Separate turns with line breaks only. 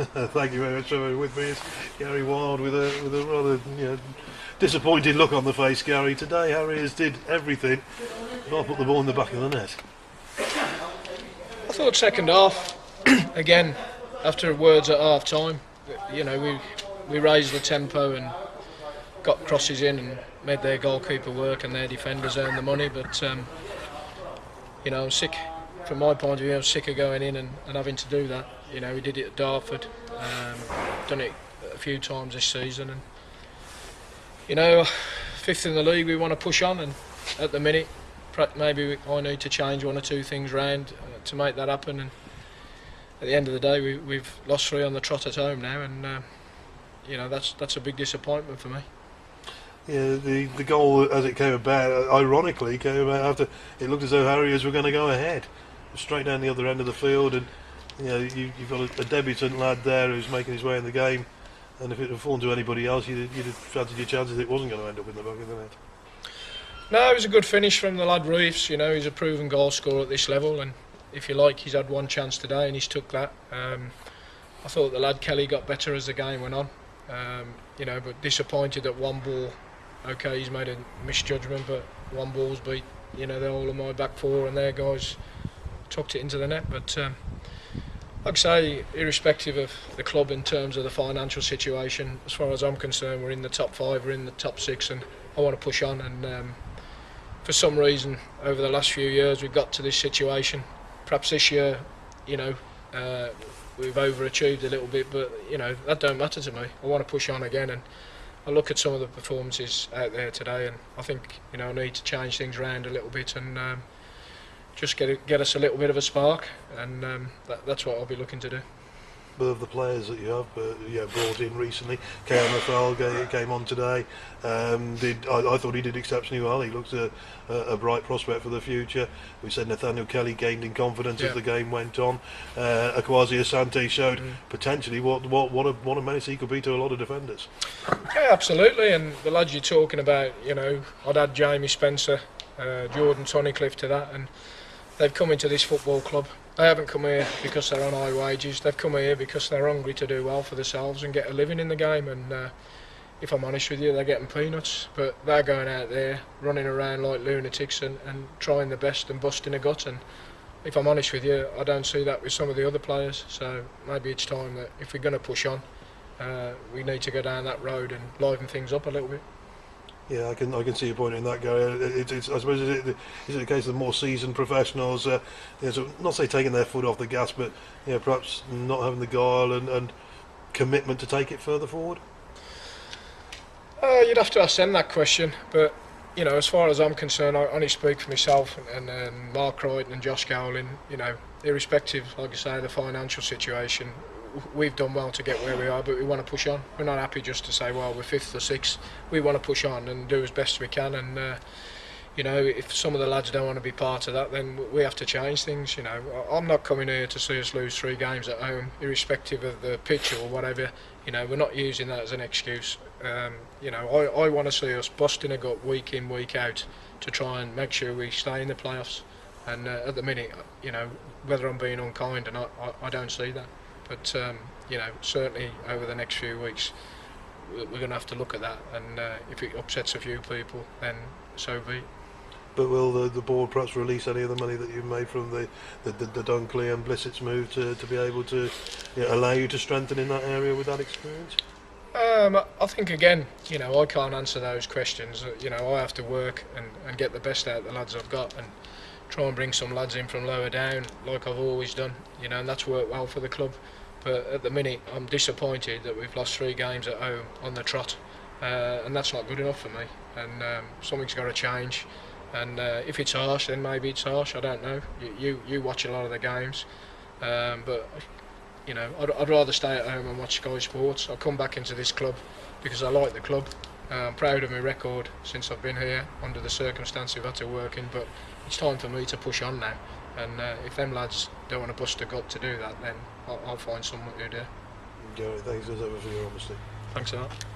Thank you very much. With me is Gary Wild with a rather disappointed look on the face. Gary, today Harriers did everything but put the ball in the back of the net.
I thought second half, again, after words at half time, we raised the tempo and got crosses in and made their goalkeeper work and their defenders earn the money. But I'm sick, from my point of view, I'm sick of going in and having to do that. We did it at Dartford, done it a few times this season, and fifth in the league, we want to push on, and at the minute maybe I need to change one or two things round to make that happen. And at the end of the day, we've lost 3 on the trot at home now, and that's a big disappointment for me.
Yeah, the goal as it came about, ironically, came about after it looked as though Harriers were going to go ahead, straight down the other end of the field, and you've got a debutant lad there who's making his way in the game, and if it had fallen to anybody else, you'd have fancied your chances it wasn't going to end up in the back of the net.
No, it was a good finish from the lad Reeves. He's a proven goal scorer at this level, and if you like, he's had one chance today and he's took that. I thought the lad Kelly got better as the game went on, but disappointed at one ball. Okay, he's made a misjudgment, but one ball's beat the whole of my back four, and their guys tucked it into the net. But like I say, irrespective of the club in terms of the financial situation, as far as I'm concerned, we're in the top 5, we're in the top 6, and I want to push on. And for some reason, over the last few years, we've got to this situation. Perhaps this year, we've overachieved a little bit, but that don't matter to me. I want to push on again, and I look at some of the performances out there today, and I think I need to change things around a little bit and just get us a little bit of a spark, and that's what I'll be looking to do.
But of the players that you have brought in recently, KMFL came on today. I thought he did exceptionally well. He looks a bright prospect for the future. We said Nathaniel Kelly gained in confidence as the game went on. Akwasi Asante showed potentially what a menace he could be to a lot of defenders.
Yeah, absolutely. And the lads you're talking about, I'd add Jamie Spencer, Jordan Tunnicliffe to that, and they've come into this football club. They haven't come here because they're on high wages. They've come here because they're hungry to do well for themselves and get a living in the game. And if I'm honest with you, they're getting peanuts. But they're going out there, running around like lunatics and trying their best and busting a gut. And if I'm honest with you, I don't see that with some of the other players. So maybe it's time that if we're going to push on, we need to go down that road and liven things up a little bit.
Yeah, I can see your point in that, Gary. I suppose is it the case of more seasoned professionals, not say taking their foot off the gas, but perhaps not having the guile and commitment to take it further forward?
You'd have to ask them that question, but as far as I'm concerned, I only speak for myself and Mark Crichton and Josh Gowling. Irrespective, like I say, of the financial situation, we've done well to get where we are, but we want to push on. We're not happy just to say, well, we're 5th or 6th. We want to push on and do as best we can. And if some of the lads don't want to be part of that, then we have to change things. I'm not coming here to see us lose 3 games at home, irrespective of the pitch or whatever. We're not using that as an excuse. I want to see us busting a gut week in, week out to try and make sure we stay in the playoffs. And at the minute, whether I'm being unkind or not, I don't see that. But certainly over the next few weeks, we're going to have to look at that, and if it upsets a few people, then so be it.
But will the board perhaps release any of the money that you've made from the Dunkley and Blissett's move to be able to allow you to strengthen in that area with that experience?
I think again, I can't answer those questions. I have to work and get the best out of the lads I've got, and try and bring some lads in from lower down, like I've always done. And that's worked well for the club. But at the minute, I'm disappointed that we've lost 3 games at home on the trot, and that's not good enough for me. And something's got to change. And if it's harsh, then maybe it's harsh. I don't know. You watch a lot of the games, but I'd rather stay at home and watch Sky Sports. I come back into this club because I like the club. I'm proud of my record since I've been here under the circumstances we've had to work in. But it's time for me to push on now. And if them lads don't want to bust a gut to do that, then I'll find someone who do.
Gary, thanks as ever for your honesty.
Thanks a lot.